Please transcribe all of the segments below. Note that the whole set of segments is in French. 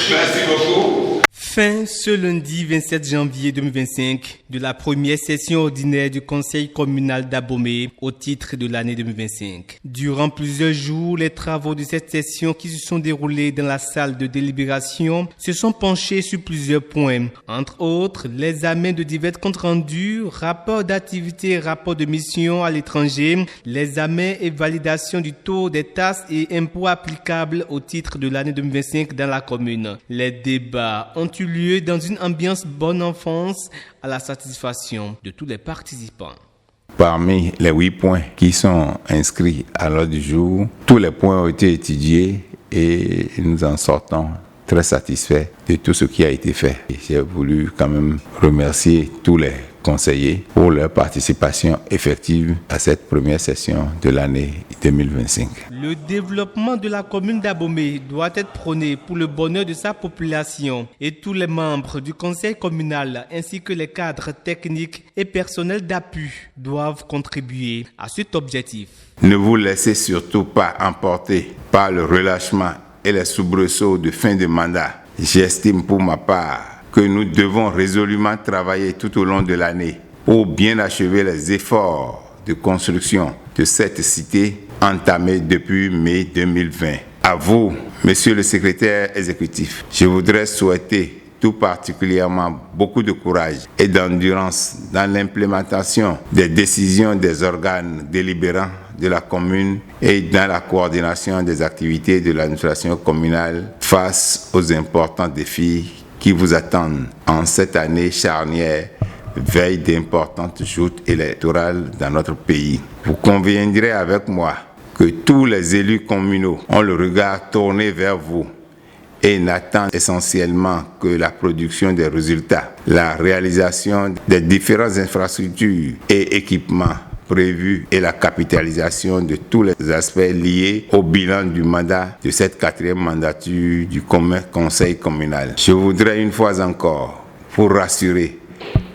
Merci beaucoup. Fin ce lundi 27 janvier 2025 de la première session ordinaire du Conseil communal d'Abomey au titre de l'année 2025. Durant plusieurs jours, les travaux de cette session qui se sont déroulés dans la salle de délibération se sont penchés sur plusieurs points. Entre autres, l'examen de divers comptes rendus, rapports d'activité et rapports de mission à l'étranger, l'examen et validation du taux des taxes et impôts applicables au titre de l'année 2025 dans la commune. Les débats ont eu lieu dans une ambiance bonne enfance à la satisfaction de tous les participants. Parmi les 8 points qui sont inscrits à l'ordre du jour, tous les points ont été étudiés et nous en sortons très satisfaits de tout ce qui a été fait. J'ai voulu quand même remercier tous les conseillers pour leur participation effective à cette première session de l'année 2025. Le développement de la commune d'Abomey doit être prôné pour le bonheur de sa population et tous les membres du conseil communal ainsi que les cadres techniques et personnels d'appui doivent contribuer à cet objectif. Ne vous laissez surtout pas emporter par le relâchement et les soubresauts de fin de mandat. J'estime pour ma part que nous devons résolument travailler tout au long de l'année pour bien achever les efforts de construction de cette cité entamés depuis mai 2020. À vous, Monsieur le secrétaire exécutif, je voudrais souhaiter tout particulièrement beaucoup de courage et d'endurance dans l'implémentation des décisions des organes délibérants de la commune et dans la coordination des activités de l'administration communale face aux importants défis qui vous attendent en cette année charnière, veille d'importantes joutes électorales dans notre pays. Vous conviendrez avec moi que tous les élus communaux ont le regard tourné vers vous et n'attendent essentiellement que la production des résultats, la réalisation des différentes infrastructures et équipements prévus et la capitalisation de tous les aspects liés au bilan du mandat de cette 4e mandature du conseil communal. Je voudrais une fois encore vous rassurer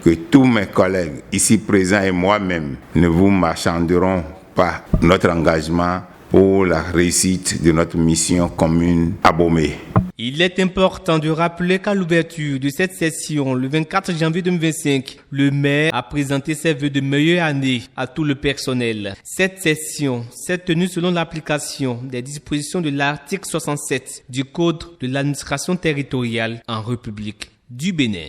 que tous mes collègues ici présents et moi-même ne vous marchanderons pas notre engagement pour la réussite de notre mission commune à Abomey. Il est important de rappeler qu'à l'ouverture de cette session, le 24 janvier 2025, le maire a présenté ses vœux de meilleure année à tout le personnel. Cette session s'est tenue selon l'application des dispositions de l'article 67 du Code de l'administration territoriale en République du Bénin.